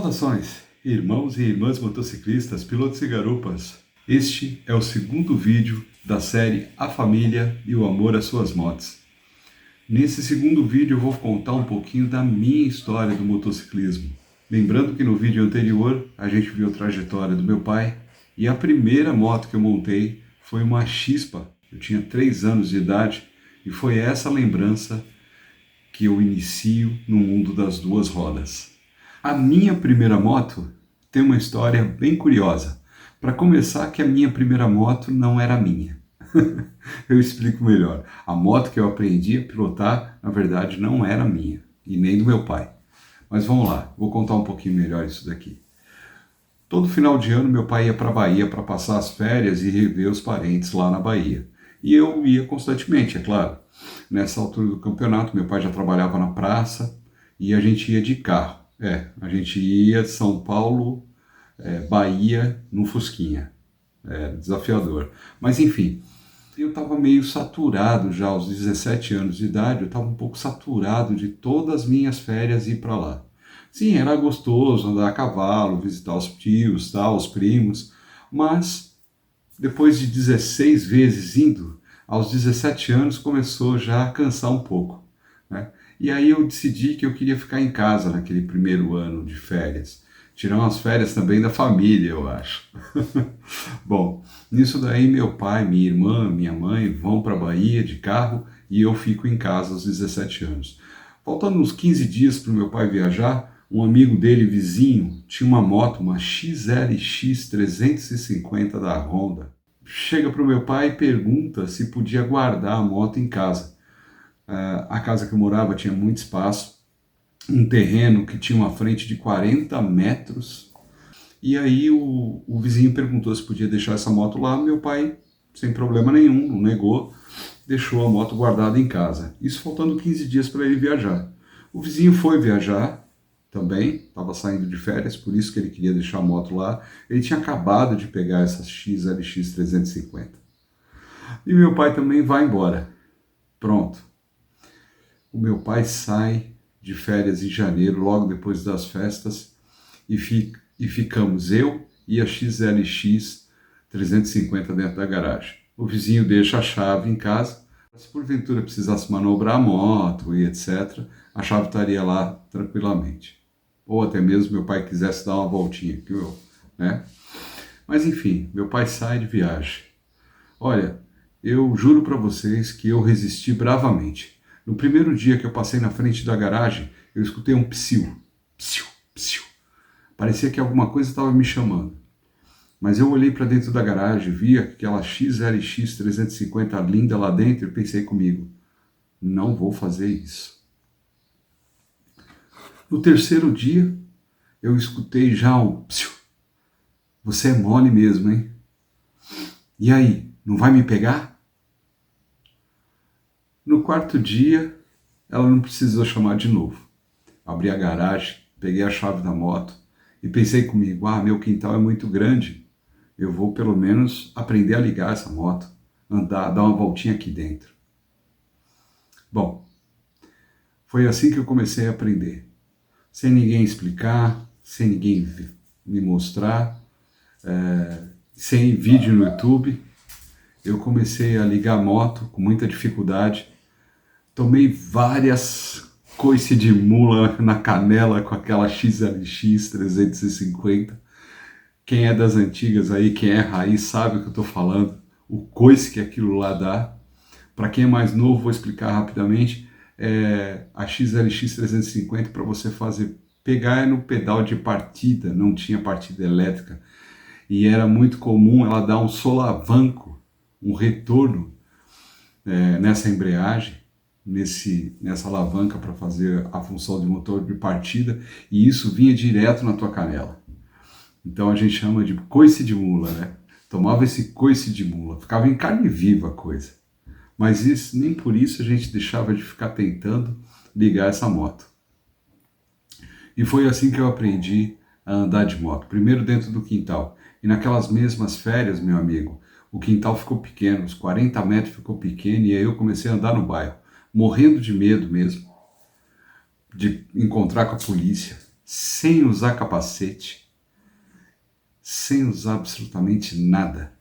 Saudações, irmãos e irmãs motociclistas, pilotos e garupas. Este é o segundo vídeo da série A Família e o Amor às Suas Motos. Nesse segundo vídeo eu vou contar um pouquinho da minha história do motociclismo. Lembrando que no vídeo anterior a gente viu a trajetória do meu pai e a primeira moto que eu montei foi uma Chispa. Eu tinha 3 anos de idade e foi essa lembrança que eu inicio no mundo das duas rodas. A minha primeira moto tem uma história bem curiosa. Para começar, que a minha primeira moto não era minha. Eu explico melhor. A moto que eu aprendi a pilotar, na verdade, não era minha e nem do meu pai. Mas vamos lá, vou contar um pouquinho melhor isso daqui. Todo final de ano meu pai ia para a Bahia para passar as férias e rever os parentes lá na Bahia. E eu ia constantemente, é claro. Nessa altura do campeonato, meu pai já trabalhava na praça e a gente ia de carro. A gente ia de São Paulo, Bahia, no Fusquinha. Desafiador. Mas enfim, eu estava meio saturado já aos 17 anos de idade, eu estava um pouco saturado de todas as minhas férias ir para lá. Sim, era gostoso andar a cavalo, visitar os tios, os primos, mas depois de 16 vezes indo, aos 17 anos começou já a cansar um pouco, né? E aí eu decidi que eu queria ficar em casa naquele primeiro ano de férias. Tirar umas férias também da família, eu acho. Bom, nisso daí meu pai, minha irmã, minha mãe vão para a Bahia de carro e eu fico em casa aos 17 anos. Faltando uns 15 dias para o meu pai viajar, um amigo dele, vizinho, tinha uma moto, uma XLX 350 da Honda. Chega para o meu pai e pergunta se podia guardar a moto em casa. A casa que eu morava tinha muito espaço, um terreno que tinha uma frente de 40 metros. E aí o vizinho perguntou se podia deixar essa moto lá. Meu pai, sem problema nenhum, não negou, deixou a moto guardada em casa. Isso faltando 15 dias para ele viajar. O vizinho foi viajar também, estava saindo de férias, por isso que ele queria deixar a moto lá. Ele tinha acabado de pegar essa XLX 350. E meu pai também vai embora. Pronto. O meu pai sai de férias em janeiro, logo depois das festas, e ficamos eu e a XLX 350 dentro da garagem. O vizinho deixa a chave em casa, se porventura precisasse manobrar a moto e etc., a chave estaria lá tranquilamente. Ou até mesmo meu pai quisesse dar uma voltinha, né? Mas enfim, meu pai sai de viagem. Olha, eu juro para vocês que eu resisti bravamente. No primeiro dia que eu passei na frente da garagem, eu escutei um psiu, psiu, psiu. Parecia que alguma coisa estava me chamando. Mas eu olhei para dentro da garagem, vi aquela XLX 350 linda lá dentro e pensei comigo, não vou fazer isso. No terceiro dia, eu escutei já um psiu. Você é mole mesmo, hein? E aí, não vai me pegar? No quarto dia, ela não precisou chamar de novo. Abri a garagem, peguei a chave da moto e pensei comigo, meu quintal é muito grande, eu vou pelo menos aprender a ligar essa moto, andar, dar uma voltinha aqui dentro. Bom, foi assim que eu comecei a aprender, sem ninguém explicar, sem ninguém me mostrar, sem vídeo no YouTube. Eu comecei a ligar a moto com muita dificuldade. Tomei várias coice de mula na canela com aquela XLX 350. Quem é das antigas aí, quem é raiz, sabe o que eu estou falando. O coice que aquilo lá dá. Para quem é mais novo, vou explicar rapidamente. A XLX 350 para você pegar no pedal de partida, não tinha partida elétrica. E era muito comum ela dar um solavanco, um retorno nessa embreagem, nessa alavanca para fazer a função de motor de partida, e isso vinha direto na tua canela. Então a gente chama de coice de mula, né? Tomava esse coice de mula, ficava em carne viva a coisa. Mas isso, nem por isso a gente deixava de ficar tentando ligar essa moto. E foi assim que eu aprendi a andar de moto, primeiro dentro do quintal. E naquelas mesmas férias, meu amigo, o quintal ficou pequeno, os 40 metros ficou pequeno, e aí eu comecei a andar no bairro, morrendo de medo mesmo, de encontrar com a polícia, sem usar capacete, sem usar absolutamente nada.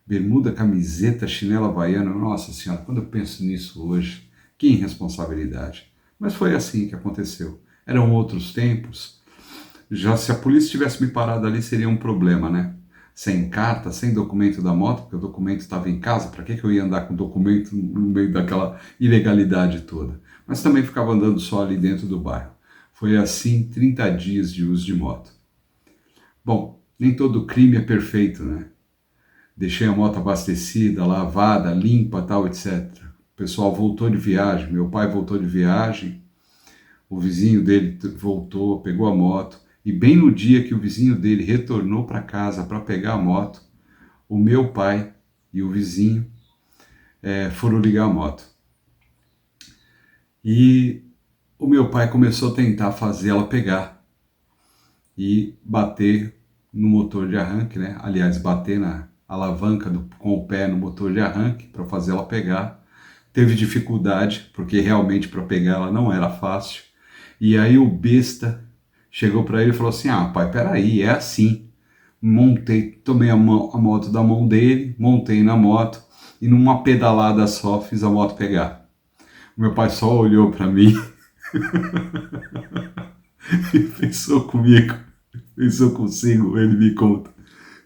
Bermuda, camiseta, chinela havaiana, nossa senhora, quando eu penso nisso hoje, que irresponsabilidade. Mas foi assim que aconteceu. Eram outros tempos. Já se a polícia tivesse me parado ali, seria um problema, né? Sem carta, sem documento da moto, porque o documento estava em casa, para que eu ia andar com documento no meio daquela ilegalidade toda? Mas também ficava andando só ali dentro do bairro. Foi assim 30 dias de uso de moto. Bom, nem todo crime é perfeito, né? Deixei a moto abastecida, lavada, limpa, tal, etc. O pessoal voltou de viagem, meu pai voltou de viagem, o vizinho dele voltou, pegou a moto, e bem no dia que o vizinho dele retornou para casa para pegar a moto, o meu pai e o vizinho foram ligar a moto. E o meu pai começou a tentar fazer ela pegar e bater no motor de arranque, né? Aliás, bater na alavanca com o pé no motor de arranque para fazer ela pegar. Teve dificuldade, porque realmente para pegar ela não era fácil. E aí o besta chegou para ele e falou assim: ah, pai, peraí, é assim. Tomei a moto da mão dele, montei na moto e numa pedalada só fiz a moto pegar. Meu pai só olhou para mim e pensou comigo, pensou consigo, ele me conta: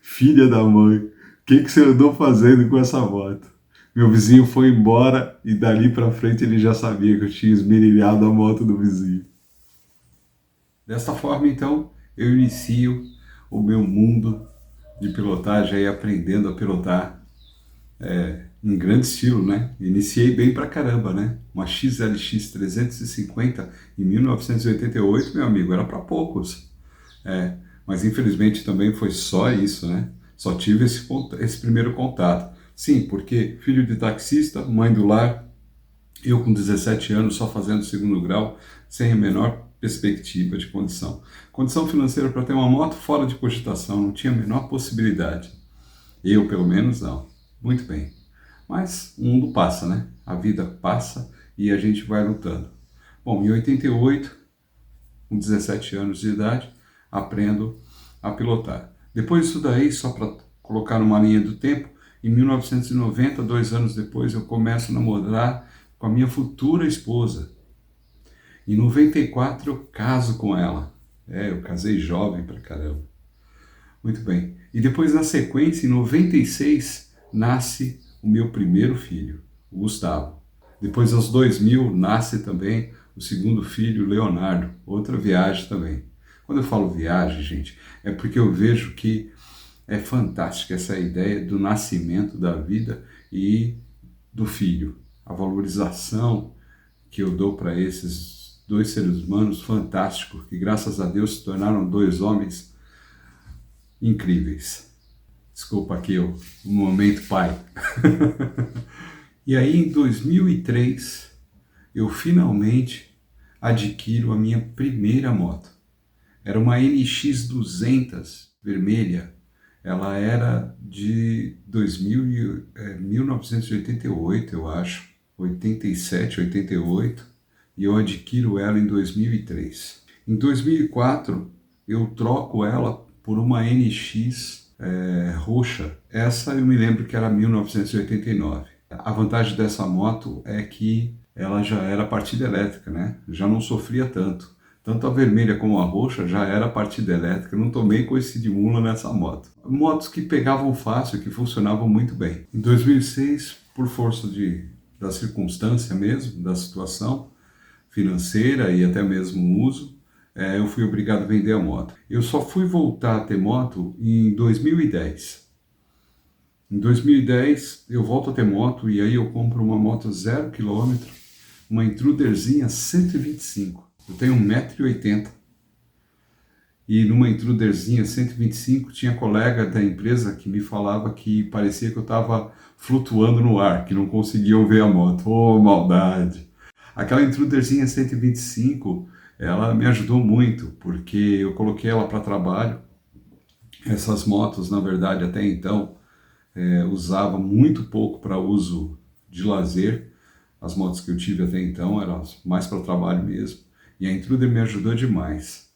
filha da mãe, o que você andou fazendo com essa moto? Meu vizinho foi embora e dali para frente ele já sabia que eu tinha esmerilhado a moto do vizinho. Desta forma, então, eu inicio o meu mundo de pilotagem, aí aprendendo a pilotar em grande estilo, né? Iniciei bem pra caramba, né? Uma XLX 350 em 1988, meu amigo, era para poucos. Mas infelizmente também foi só isso, né? Só tive esse primeiro contato. Sim, porque filho de taxista, mãe do lar, eu com 17 anos só fazendo segundo grau, sem a menor perspectiva de condição. Condição financeira para ter uma moto fora de cogitação, não tinha a menor possibilidade. Eu, pelo menos, não. Muito bem. Mas o mundo passa, né? A vida passa e a gente vai lutando. Bom, em 88, com 17 anos de idade, aprendo a pilotar. Depois disso daí, só para colocar numa linha do tempo, em 1990, 2 anos depois, eu começo a namorar com a minha futura esposa. Em 94 eu caso com ela. Eu casei jovem pra caramba. Muito bem. E depois, na sequência, em 96, nasce o meu primeiro filho, o Gustavo. Depois, aos 2000, nasce também o segundo filho, Leonardo. Outra viagem também. Quando eu falo viagem, gente, é porque eu vejo que é fantástica essa ideia do nascimento da vida e do filho. A valorização que eu dou para esses dois seres humanos fantásticos, que graças a Deus se tornaram dois homens incríveis. Desculpa aqui o momento pai. E aí em 2003 eu finalmente adquiro a minha primeira moto. Era uma NX 200 vermelha. Ela era de 1988, eu acho, 87, 88, e eu adquiro ela em 2003. Em 2004 eu troco ela por uma NX roxa. Essa eu me lembro que era 1989. A vantagem dessa moto é que ela já era partida elétrica, né? Já não sofria tanto. Tanto a vermelha como a roxa já era partida elétrica, eu não tomei coice de mula nessa moto. Motos que pegavam fácil, que funcionavam muito bem. Em 2006, por força da circunstância mesmo, da situação financeira e até mesmo uso, eu fui obrigado a vender a moto. Eu só fui voltar a ter moto em 2010. Em 2010 eu volto a ter moto e aí eu compro uma moto 0 km, uma Intruderzinha 125. Eu tenho 1,80 m e numa Intruderzinha 125 tinha colega da empresa que me falava que parecia que eu estava flutuando no ar, que não conseguiam ver a moto. Oh, maldade! Aquela Intruderzinha 125, ela me ajudou muito, porque eu coloquei ela para trabalho. Essas motos, na verdade, até então, usava muito pouco para uso de lazer. As motos que eu tive até então eram mais para trabalho mesmo. E a Intruder me ajudou demais.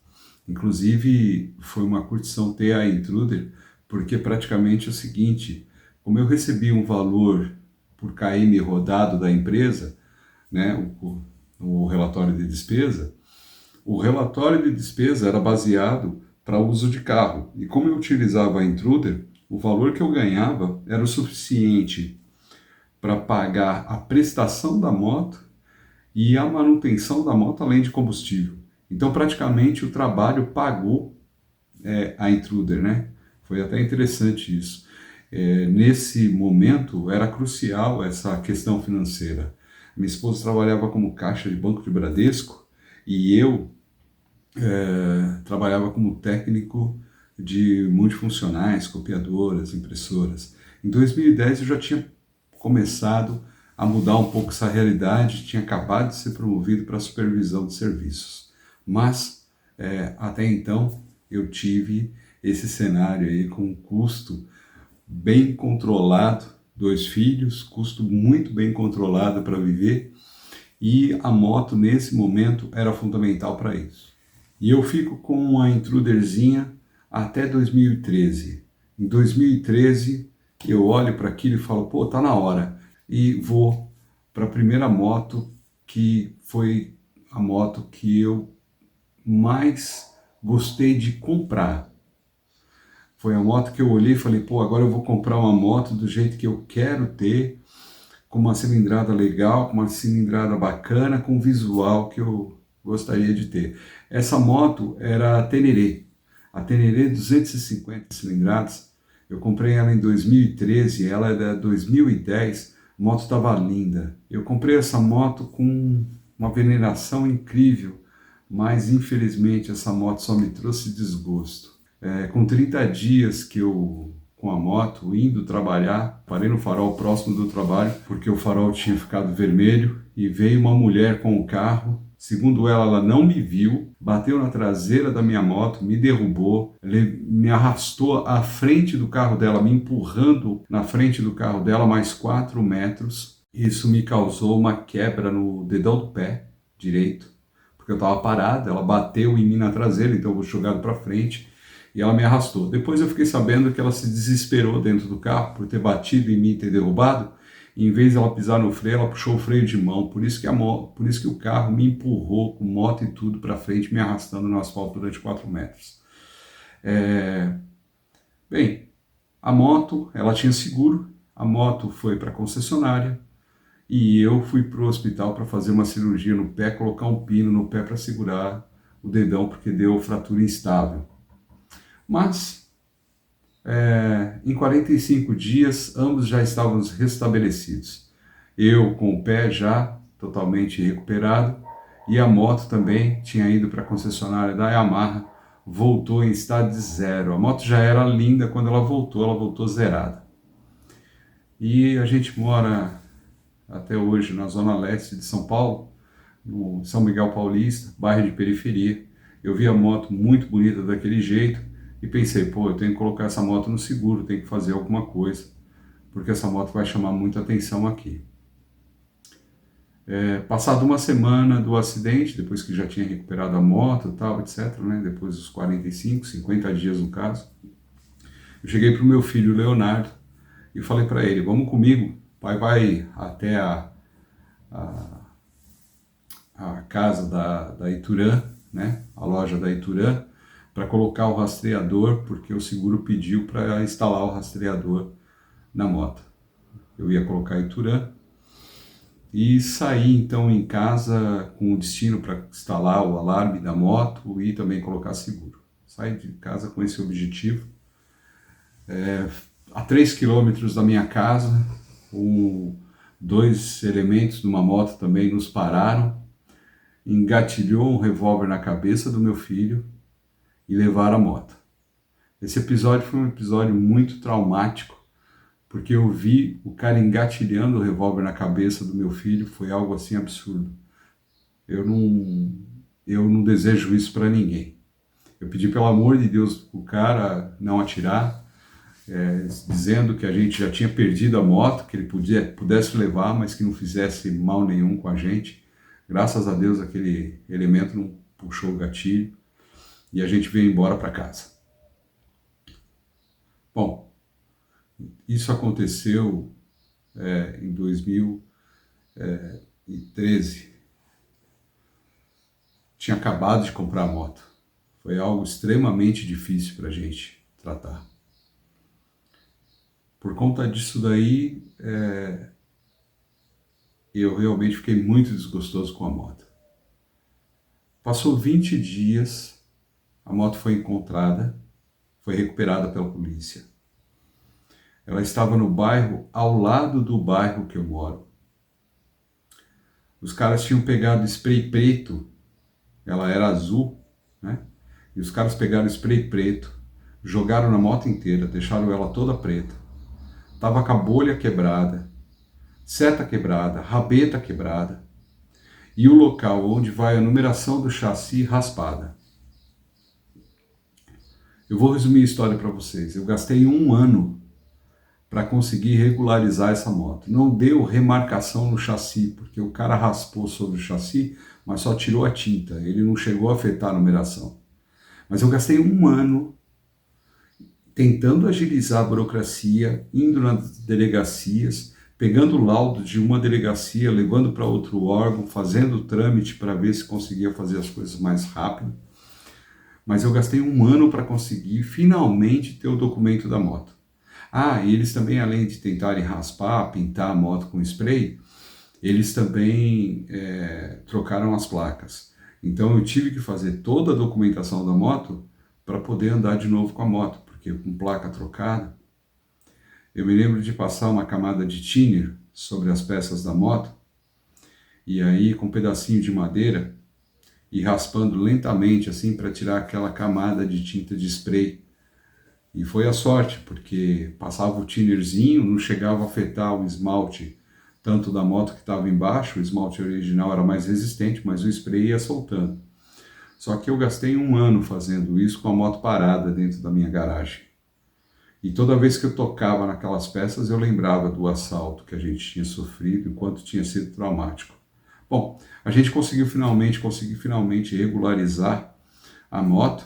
Inclusive, foi uma curtição ter a Intruder, porque praticamente é o seguinte, como eu recebi um valor por km rodado da empresa, né, o relatório de despesa, o relatório de despesa era baseado para uso de carro. E como eu utilizava a Intruder, o valor que eu ganhava era o suficiente para pagar a prestação da moto e a manutenção da moto, além de combustível. Então, praticamente, o trabalho pagou a Intruder, né? Foi até interessante isso. Nesse momento, era crucial essa questão financeira. Minha esposa trabalhava como caixa de banco de Bradesco e eu trabalhava como técnico de multifuncionais, copiadoras, impressoras. Em 2010 eu já tinha começado a mudar um pouco essa realidade, tinha acabado de ser promovido para supervisão de serviços. Mas, até então, eu tive esse cenário aí com um custo bem controlado, 2 filhos, custo muito bem controlado para viver, e a moto nesse momento era fundamental para isso. E eu fico com a Intruderzinha até 2013. Em 2013, eu olho para aquilo e falo, pô, tá na hora. E vou para a primeira moto, que foi a moto que eu mais gostei de comprar. Foi a moto que eu olhei e falei, pô, agora eu vou comprar uma moto do jeito que eu quero ter, com uma cilindrada legal, com uma cilindrada bacana, com um visual que eu gostaria de ter. Essa moto era a Teneré 250 cilindradas. Eu comprei ela em 2013, ela é da 2010, a moto estava linda. Eu comprei essa moto com uma veneração incrível, mas infelizmente essa moto só me trouxe desgosto. Com 30 dias que eu com a moto, indo trabalhar, parei no farol próximo do trabalho, porque o farol tinha ficado vermelho, e veio uma mulher com o carro. Segundo ela não me viu, bateu na traseira da minha moto, me derrubou, me arrastou à frente do carro dela, me empurrando na frente do carro dela mais 4 metros. Isso me causou uma quebra no dedão do pé direito, porque eu estava parado, ela bateu em mim na traseira, então eu vou jogado para frente. E ela me arrastou. Depois eu fiquei sabendo que ela se desesperou dentro do carro por ter batido em mim e ter derrubado. E em vez de ela pisar no freio, ela puxou o freio de mão. Por isso que o carro me empurrou com moto e tudo para frente, me arrastando no asfalto durante 4 metros. Bem, a moto, ela tinha seguro. A moto foi para a concessionária. E eu fui para o hospital para fazer uma cirurgia no pé, colocar um pino no pé para segurar o dedão, porque deu fratura instável. Mas, em 45 dias, ambos já estávamos restabelecidos. Eu com o pé já totalmente recuperado e a moto também tinha ido para a concessionária da Yamaha, voltou em estado de zero. A moto já era linda quando ela voltou zerada. E a gente mora até hoje na zona leste de São Paulo, no São Miguel Paulista, bairro de periferia. Eu vi a moto muito bonita daquele jeito, e pensei, pô, eu tenho que colocar essa moto no seguro, tenho que fazer alguma coisa, porque essa moto vai chamar muita atenção aqui. Passado uma semana do acidente, depois que já tinha recuperado a moto, tal, etc., né, depois dos 45, 50 dias no caso, eu cheguei para o meu filho Leonardo e falei para ele, vamos comigo, pai vai até a casa da Ituran, né, a loja da Ituran, para colocar o rastreador, porque o seguro pediu para instalar o rastreador na moto. Eu ia colocar a Ituran e saí então em casa com o destino para instalar o alarme da moto e também colocar seguro. Saí de casa com esse objetivo. A 3 quilômetros da minha casa, 2 elementos de uma moto também nos pararam, engatilhou um revólver na cabeça do meu filho e levaram a moto. Esse episódio foi um episódio muito traumático, porque eu vi o cara engatilhando o revólver na cabeça do meu filho, foi algo assim absurdo. Eu não desejo isso para ninguém. Eu pedi pelo amor de Deus o cara não atirar, dizendo que a gente já tinha perdido a moto, que ele pudesse levar, mas que não fizesse mal nenhum com a gente. Graças a Deus aquele elemento não puxou o gatilho. e a gente veio embora para casa. Bom, isso aconteceu em 2013. Tinha acabado de comprar a moto. Foi algo extremamente difícil para a gente tratar. Por conta disso daí, eu realmente fiquei muito desgostoso com a moto. Passou 20 dias, a moto foi encontrada, foi recuperada pela polícia. Ela estava no bairro, ao lado do bairro que eu moro. Os caras tinham pegado spray preto, ela era azul, né? E os caras pegaram spray preto, jogaram na moto inteira, deixaram ela toda preta. Tava com a bolha quebrada, seta quebrada, rabeta quebrada e o local onde vai a numeração do chassi raspada. Eu vou resumir a história para vocês. Eu gastei 1 ano para conseguir regularizar essa moto. Não deu remarcação no chassi, porque o cara raspou sobre o chassi, mas só tirou a tinta. Ele não chegou a afetar a numeração. Mas eu gastei 1 ano tentando agilizar a burocracia, indo nas delegacias, pegando o laudo de uma delegacia, levando para outro órgão, fazendo o trâmite para ver se conseguia fazer as coisas mais rápido. Mas eu gastei 1 ano para conseguir finalmente ter o documento da moto. E eles também, além de tentarem raspar, pintar a moto com spray, eles também trocaram as placas. Então eu tive que fazer toda a documentação da moto para poder andar de novo com a moto, porque com placa trocada, eu me lembro de passar uma camada de thinner sobre as peças da moto, e aí com um pedacinho de madeira, e raspando lentamente assim para tirar aquela camada de tinta de spray. E foi a sorte, porque passava o thinnerzinho, não chegava a afetar o esmalte, tanto da moto que estava embaixo, o esmalte original era mais resistente, mas o spray ia soltando. Só que eu gastei 1 ano fazendo isso com a moto parada dentro da minha garagem. E toda vez que eu tocava naquelas peças, eu lembrava do assalto que a gente tinha sofrido, enquanto tinha sido traumático. Bom, a gente conseguiu finalmente regularizar a moto.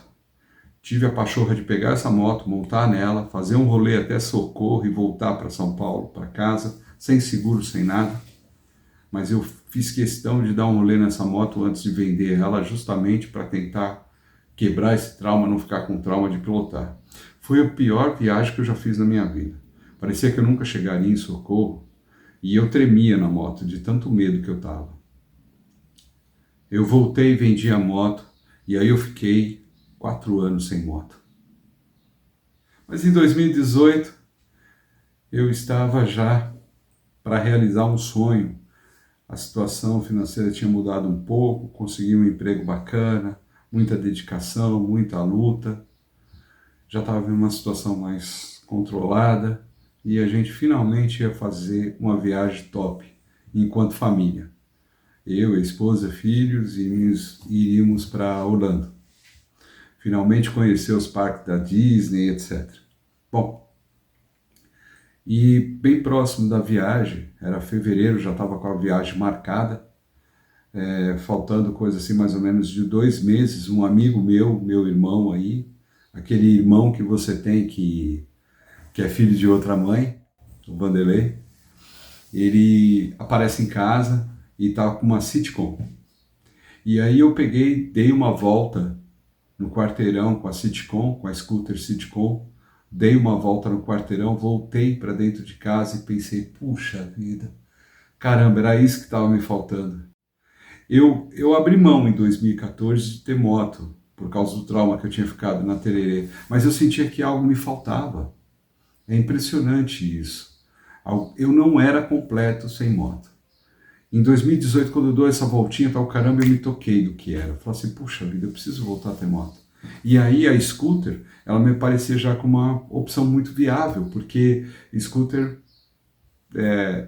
Tive a pachorra de pegar essa moto, montar nela, fazer um rolê até Socorro e voltar para São Paulo, para casa, sem seguro, sem nada. Mas eu fiz questão de dar um rolê nessa moto antes de vender ela, justamente para tentar quebrar esse trauma, não ficar com trauma de pilotar. Foi a pior viagem que eu já fiz na minha vida. Parecia que eu nunca chegaria em Socorro e eu tremia na moto de tanto medo que eu estava. Eu voltei e vendi a moto e aí eu fiquei 4 anos sem moto. Mas em 2018 eu estava já para realizar um sonho. A situação financeira tinha mudado um pouco, consegui um emprego bacana, muita dedicação, muita luta. Já estava em uma situação mais controlada e a gente finalmente ia fazer uma viagem top enquanto família. Eu, a esposa, filhos iríamos para Orlando. Finalmente conhecer os parques da Disney, etc. Bom, e bem próximo da viagem, era fevereiro, já estava com a viagem marcada, faltando coisa assim mais ou menos de 2 meses, um amigo meu irmão aí, aquele irmão que você tem que é filho de outra mãe, o Vanderlei, ele aparece em casa e estava com uma sitcom. E aí eu peguei, dei uma volta no quarteirão com a sitcom, com a scooter sitcom, dei uma volta no quarteirão, voltei para dentro de casa e pensei, puxa vida, caramba, era isso que estava me faltando. Eu abri mão em 2014 de ter moto, por causa do trauma que eu tinha ficado na Tererê, mas eu sentia que algo me faltava. É impressionante isso. Eu não era completo sem moto. Em 2018, quando eu dou essa voltinha, caramba, eu me toquei do que era. Eu falei assim, puxa vida, eu preciso voltar a ter moto. E aí a scooter, ela me parecia já como uma opção muito viável, porque scooter,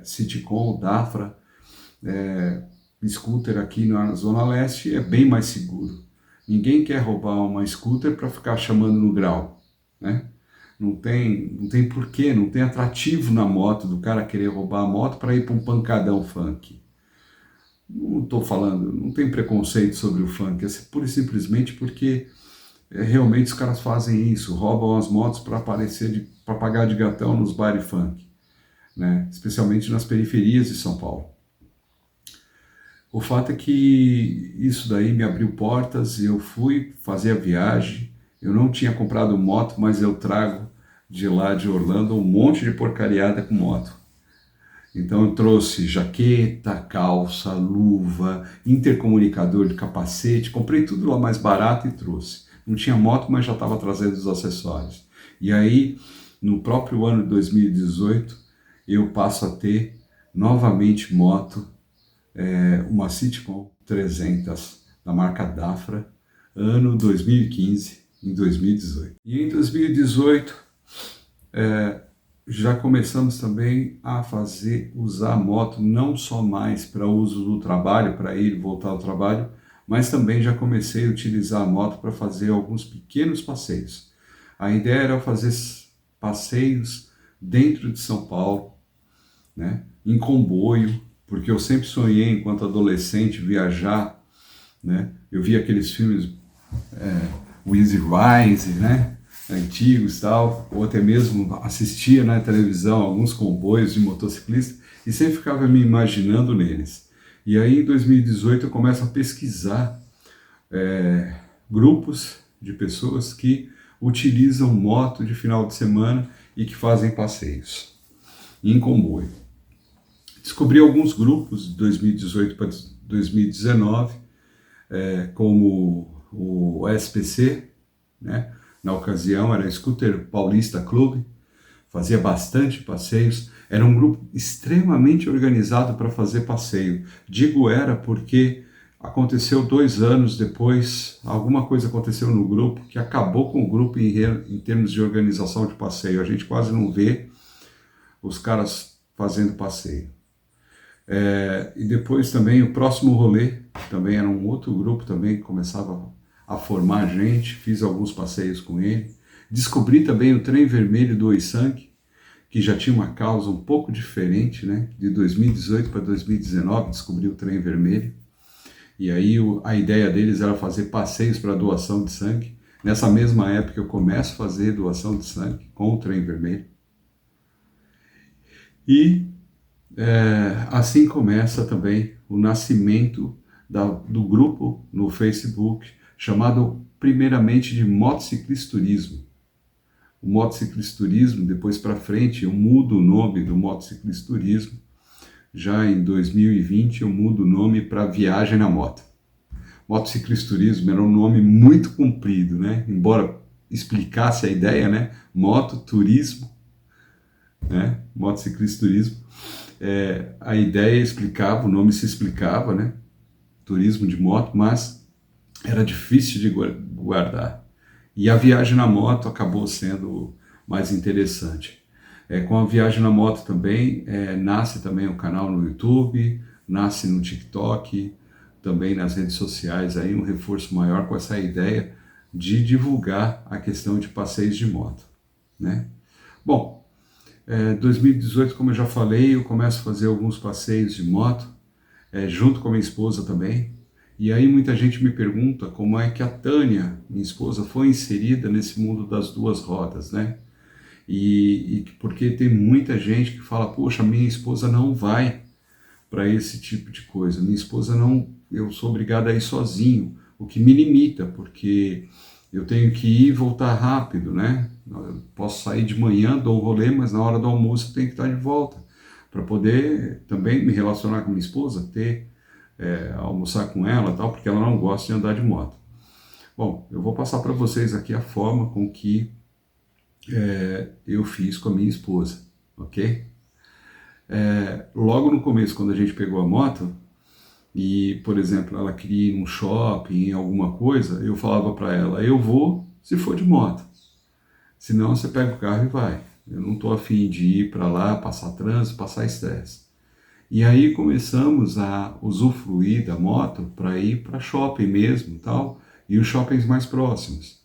sitcom, Dafra, scooter aqui na Zona Leste é bem mais seguro. Ninguém quer roubar uma scooter para ficar chamando no grau, né? Não tem porquê, não tem atrativo na moto do cara querer roubar a moto para ir para um pancadão funk. Não estou falando, não tem preconceito sobre o funk, é pura e simplesmente porque realmente os caras fazem isso, roubam as motos para aparecer, para pagar de gatão nos bares funk, né? Especialmente nas periferias de São Paulo. O fato é que isso daí me abriu portas e eu fui fazer a viagem. Eu não tinha comprado moto, mas eu trago de lá de Orlando um monte de porcariada com moto. Então eu trouxe jaqueta, calça, luva, intercomunicador de capacete, comprei tudo lá mais barato e trouxe. Não tinha moto, mas já estava trazendo os acessórios. E aí, no próprio ano de 2018, eu passo a ter novamente moto, uma Citicom 300 da marca Dafra, ano 2015, em 2018. E em 2018, já começamos também a usar a moto não só mais para uso do trabalho, para ir e voltar ao trabalho, mas também já comecei a utilizar a moto para fazer alguns pequenos passeios. A ideia era fazer passeios dentro de São Paulo, né, em comboio, porque eu sempre sonhei, enquanto adolescente, viajar, né? Eu vi aqueles filmes, o Easy Rise, né, antigos e tal, ou até mesmo assistia na televisão alguns comboios de motociclistas e sempre ficava me imaginando neles. E aí em 2018 eu começo a pesquisar grupos de pessoas que utilizam moto de final de semana e que fazem passeios em comboio. Descobri alguns grupos de 2018 para 2019, como o SPC, né? Na ocasião era Scooter Paulista Clube, fazia bastante passeios, era um grupo extremamente organizado para fazer passeio. Digo era porque aconteceu 2 anos depois, alguma coisa aconteceu no grupo que acabou com o grupo em termos de organização de passeio. A gente quase não vê os caras fazendo passeio. E depois também o próximo rolê, também era um outro grupo também que começava a formar gente, fiz alguns passeios com ele. Descobri também o Trem Vermelho do Oisangue, que já tinha uma causa um pouco diferente, né? De 2018 para 2019 descobri o Trem Vermelho. E aí a ideia deles era fazer passeios para doação de sangue. Nessa mesma época eu começo a fazer doação de sangue com o Trem Vermelho. E assim começa também o nascimento do grupo no Facebook, chamado primeiramente de Motociclisturismo. O Motociclisturismo, depois para frente, eu mudo o nome do Motociclisturismo. Já em 2020 eu mudo o nome para Viagem na Moto. Motociclisturismo era um nome muito comprido, né? Embora explicasse a ideia, né? Moto, turismo, né? Motociclisturismo. A ideia explicava, o nome se explicava, né? Turismo de moto, mas era difícil de guardar. E a viagem na moto acabou sendo mais interessante. Com a viagem na moto também, nasce também o canal no YouTube, nasce no TikTok, também nas redes sociais, aí um reforço maior com essa ideia de divulgar a questão de passeios de moto, né? Bom, 2018, como eu já falei, eu começo a fazer alguns passeios de moto, junto com a minha esposa também. E aí muita gente me pergunta como é que a Tânia, minha esposa, foi inserida nesse mundo das duas rodas, né? E porque tem muita gente que fala, poxa, minha esposa não vai para esse tipo de coisa, minha esposa não, eu sou obrigado a ir sozinho, o que me limita, porque eu tenho que ir e voltar rápido, né? Eu posso sair de manhã, dou um rolê, mas na hora do almoço eu tenho que estar de volta, para poder também me relacionar com minha esposa, almoçar com ela e tal, porque ela não gosta de andar de moto. Bom, eu vou passar para vocês aqui a forma com que eu fiz com a minha esposa, ok? Logo no começo, quando a gente pegou a moto, e, por exemplo, ela queria ir num shopping, em alguma coisa, eu falava para ela, eu vou se for de moto, senão você pega o carro e vai. Eu não estou afim de ir para lá, passar trânsito, passar estresse. E aí começamos a usufruir da moto para ir para shopping mesmo, tal, e os shoppings mais próximos.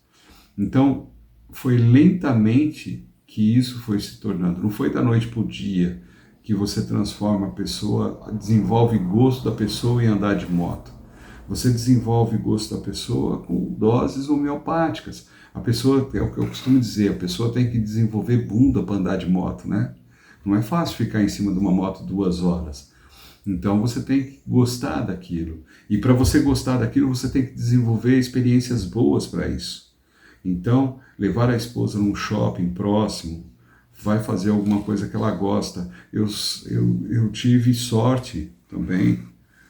Então, foi lentamente que isso foi se tornando, não foi da noite para o dia que você transforma a pessoa, desenvolve gosto da pessoa em andar de moto. Você desenvolve gosto da pessoa com doses homeopáticas. A pessoa, é o que eu costumo dizer, a pessoa tem que desenvolver bunda para andar de moto, né? Não é fácil ficar em cima de uma moto 2 horas. Então você tem que gostar daquilo. E para você gostar daquilo, você tem que desenvolver experiências boas para isso. Então, levar a esposa num shopping próximo, vai fazer alguma coisa que ela gosta. Eu tive sorte também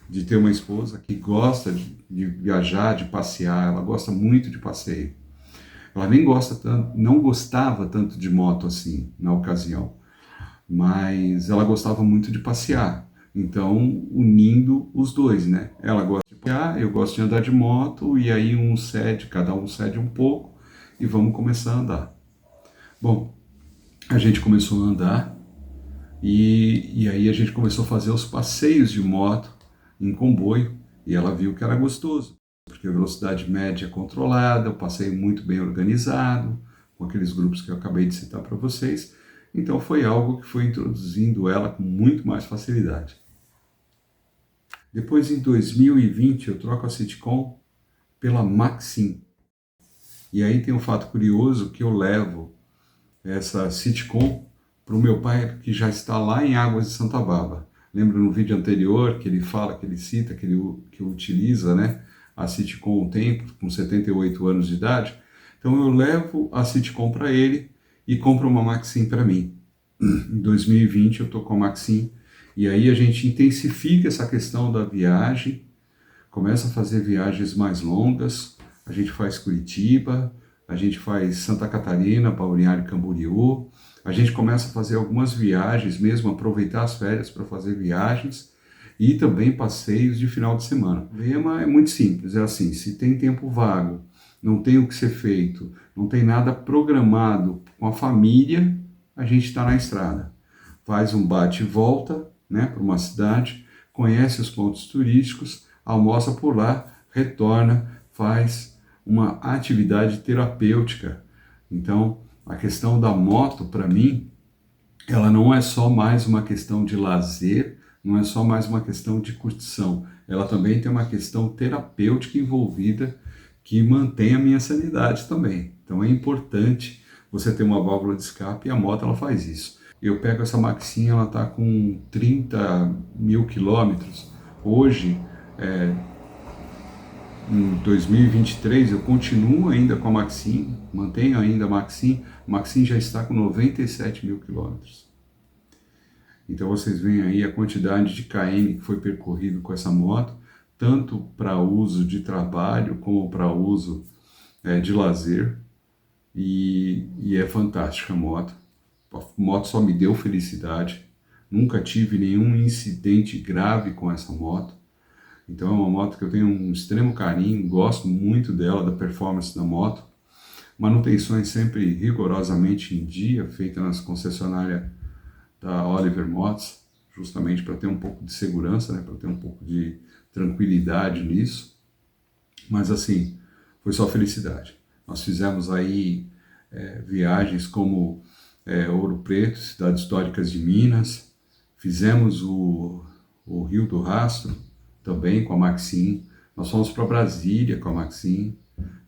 de ter uma esposa que gosta de viajar, de passear, ela gosta muito de passeio. Ela nem gosta tanto, não gostava tanto de moto assim na ocasião, mas ela gostava muito de passear. Então, unindo os dois, né? Ela gosta de passear, eu gosto de andar de moto, e aí cada um cede um pouco e vamos começar a andar. Bom, a gente começou a andar e aí a gente começou a fazer os passeios de moto em comboio e ela viu que era gostoso, porque a velocidade média é controlada, o passeio muito bem organizado, com aqueles grupos que eu acabei de citar para vocês. Então foi algo que foi introduzindo ela com muito mais facilidade. Depois, em 2020, eu troco a Citicom pela Maxim. E aí tem um fato curioso que eu levo essa Citicom para o meu pai, que já está lá em Águas de Santa Bárbara. Lembra no vídeo anterior que ele fala, que ele cita, que utiliza, né, a Citicom um tempo, com 78 anos de idade? Então eu levo a Citicom para ele e compro uma Maxim para mim. Em 2020 eu estou com a Maxim, e aí a gente intensifica essa questão da viagem, começa a fazer viagens mais longas, a gente faz Curitiba, a gente faz Santa Catarina, Balneário Camboriú, a gente começa a fazer algumas viagens mesmo, aproveitar as férias para fazer viagens e também passeios de final de semana. O lema é muito simples, é assim, se tem tempo vago, não tem o que ser feito, não tem nada programado com a família, a gente está na estrada. Faz um bate e volta, né, para uma cidade, conhece os pontos turísticos, almoça por lá, retorna, faz uma atividade terapêutica. Então, a questão da moto, para mim, ela não é só mais uma questão de lazer, não é só mais uma questão de curtição. Ela também tem uma questão terapêutica envolvida que mantém a minha sanidade também. Então é importante você ter uma válvula de escape, e a moto ela faz isso. Eu pego essa Maxim, ela está com 30 mil quilômetros. Hoje, em 2023, eu continuo ainda com a Maxim, mantenho ainda a Maxim. A Maxim já está com 97 mil quilômetros. Então vocês veem aí a quantidade de km que foi percorrido com essa moto, tanto para uso de trabalho como para uso de lazer. E é fantástica a moto. A moto só me deu felicidade. Nunca tive nenhum incidente grave com essa moto. Então é uma moto que eu tenho um extremo carinho, gosto muito dela, da performance da moto. Manutenções sempre rigorosamente em dia, feita nas concessionárias da Oliver Motos, justamente para ter um pouco de segurança, né, para ter um pouco de tranquilidade nisso. Mas assim, foi só felicidade. Nós fizemos aí viagens como Ouro Preto, cidades históricas de Minas, fizemos o Rio do Rastro, também com a Maxim, nós fomos para Brasília com a Maxim,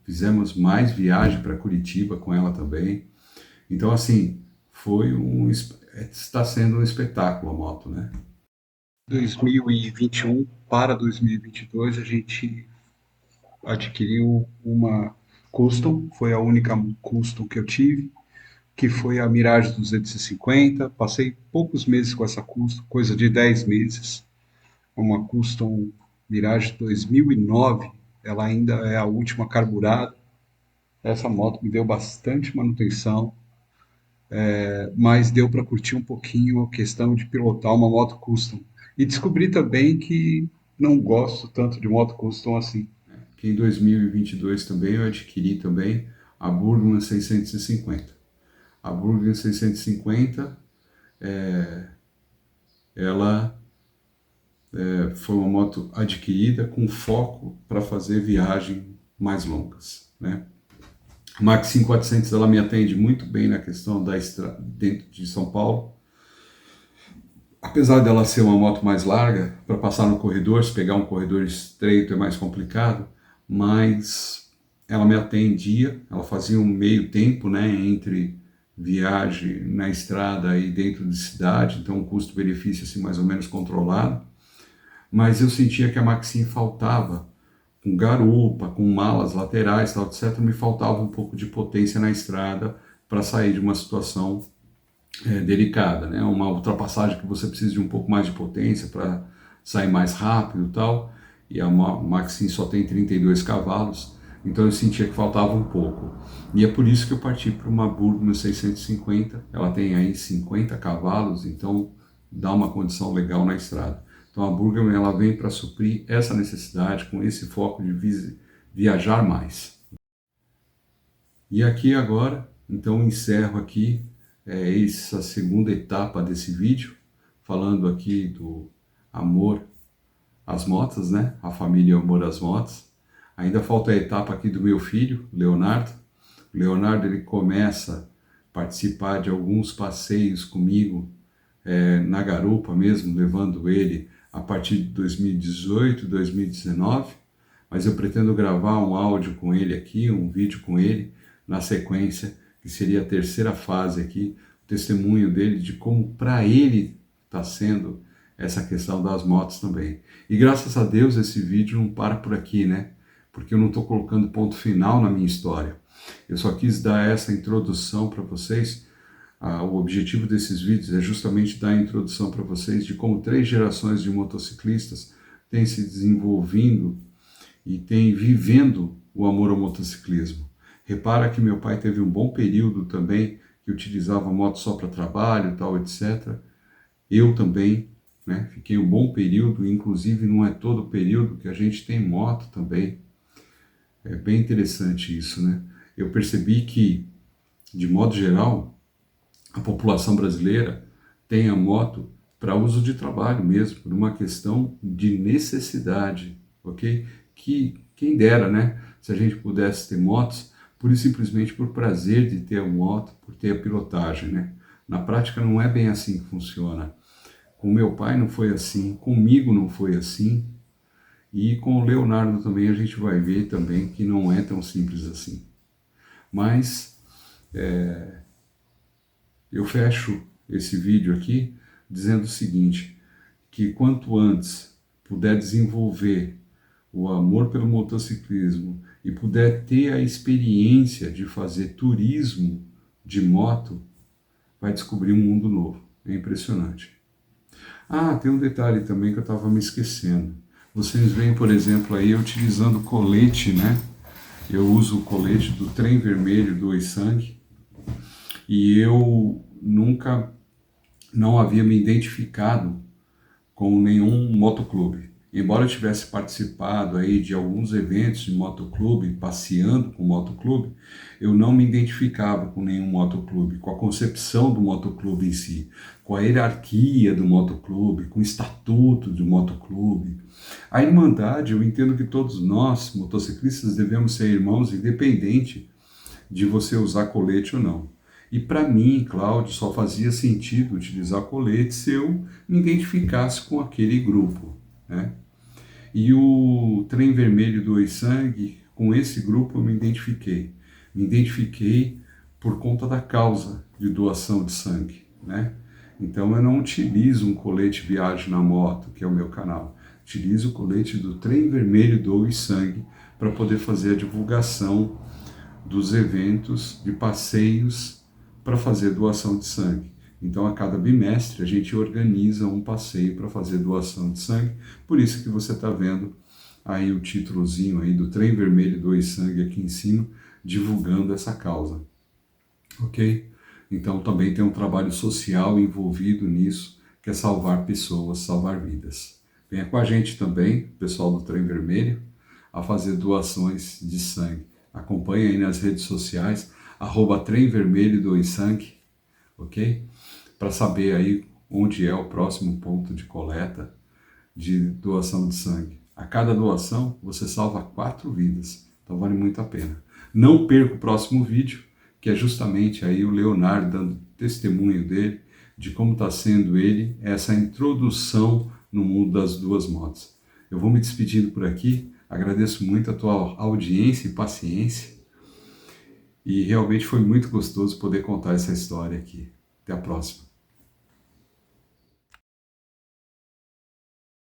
fizemos mais viagem para Curitiba com ela também. Então assim, está sendo um espetáculo a moto, né? 2021 para 2022 a gente adquiriu uma Custom, foi a única Custom que eu tive, que foi a Mirage 250. Passei poucos meses com essa Custom, coisa de 10 meses. Uma Custom Mirage 2009, ela ainda é a última carburada. Essa moto me deu bastante manutenção, mas deu para curtir um pouquinho a questão de pilotar uma moto custom. E descobri também que não gosto tanto de moto custom assim. Que em 2022 também eu adquiri também a Burgman 650. A Burgman 650, ela foi uma moto adquirida com foco para fazer viagens mais longas, né? A Maxim 400 ela me atende muito bem na questão da estrada dentro de São Paulo. A apesar dela ser uma moto mais larga, para passar no corredor, se pegar um corredor estreito é mais complicado, mas ela me atendia, ela fazia um meio tempo, né, entre viagem na estrada e dentro de cidade, então um custo-benefício assim mais ou menos controlado, mas eu sentia que a Maxim faltava, com garupa, com malas laterais, tal, etc, me faltava um pouco de potência na estrada para sair de uma situação delicada, né? Uma ultrapassagem que você precisa de um pouco mais de potência para sair mais rápido e tal, e a Maxim só tem 32 cavalos, então eu sentia que faltava um pouco. E é por isso que eu parti para uma Burgman 650, ela tem aí 50 cavalos, então dá uma condição legal na estrada. Então a Burgman ela vem para suprir essa necessidade, com esse foco de viajar mais. E aqui agora, então encerro aqui essa segunda etapa desse vídeo, falando aqui do amor às motos, né? A família Amor às Motos. Ainda falta a etapa aqui do meu filho, Leonardo. O Leonardo ele começa a participar de alguns passeios comigo na garupa mesmo, levando ele a partir de 2018, 2019, mas eu pretendo gravar um áudio com ele aqui, um vídeo com ele, na sequência, que seria a terceira fase aqui, o testemunho dele de como para ele está sendo essa questão das motos também. E graças a Deus esse vídeo não para por aqui, né? Porque eu não estou colocando ponto final na minha história. Eu só quis dar essa introdução para vocês. O objetivo desses vídeos é justamente dar a introdução para vocês de como 3 gerações de motociclistas têm se desenvolvendo e têm vivendo o amor ao motociclismo. Repara que meu pai teve um bom período também, que utilizava moto só para trabalho, tal, etc. Eu também, né, fiquei um bom período, inclusive não é todo o período que a gente tem moto também. É bem interessante isso, né? Eu percebi que, de modo geral, a população brasileira tem a moto para uso de trabalho mesmo, por uma questão de necessidade, ok? Que quem dera, né? Se a gente pudesse ter motos, pura e simplesmente por prazer de ter a moto, por ter a pilotagem, né? Na prática não é bem assim que funciona. Com meu pai não foi assim, comigo não foi assim, e com o Leonardo também a gente vai ver também que não é tão simples assim. Mas eu fecho esse vídeo aqui dizendo o seguinte, que quanto antes puder desenvolver o amor pelo motociclismo e puder ter a experiência de fazer turismo de moto, vai descobrir um mundo novo. É impressionante. Ah, tem um detalhe também que eu estava me esquecendo. Vocês veem, por exemplo, aí utilizando colete, né? Eu uso o colete do Trem Vermelho do Oisang e eu nunca não havia me identificado com nenhum motoclube. Embora eu tivesse participado aí de alguns eventos de motoclube, passeando com motoclube, eu não me identificava com nenhum motoclube, com a concepção do motoclube em si, com a hierarquia do motoclube, com o estatuto do motoclube. A irmandade, eu entendo que todos nós, motociclistas, devemos ser irmãos, independente de você usar colete ou não. E para mim, Cláudio, só fazia sentido utilizar colete se eu me identificasse com aquele grupo, né? E o Trem Vermelho do Oisang, com esse grupo eu me identifiquei. Me identifiquei por conta da causa de doação de sangue, né? Então eu não utilizo um colete Viagem na Moto, que é o meu canal. Utilizo o colete do Trem Vermelho do Oisang para poder fazer a divulgação dos eventos de passeios para fazer doação de sangue. Então, a cada bimestre, a gente organiza um passeio para fazer doação de sangue. Por isso que você está vendo aí o títulozinho aí do Trem Vermelho Doe Sangue aqui em cima, divulgando essa causa. Ok? Então, também tem um trabalho social envolvido nisso, que é salvar pessoas, salvar vidas. Venha com a gente também, pessoal do Trem Vermelho, a fazer doações de sangue. Acompanhe aí nas redes sociais, @Trem Vermelho Doe Sangue, ok? Para saber aí onde é o próximo ponto de coleta de doação de sangue. A cada doação você salva 4 vidas, então vale muito a pena. Não perca o próximo vídeo, que é justamente aí o Leonardo dando testemunho dele, de como está sendo essa introdução no mundo das duas motos. Eu vou me despedindo por aqui, agradeço muito a tua audiência e paciência, e realmente foi muito gostoso poder contar essa história aqui. Até a próxima.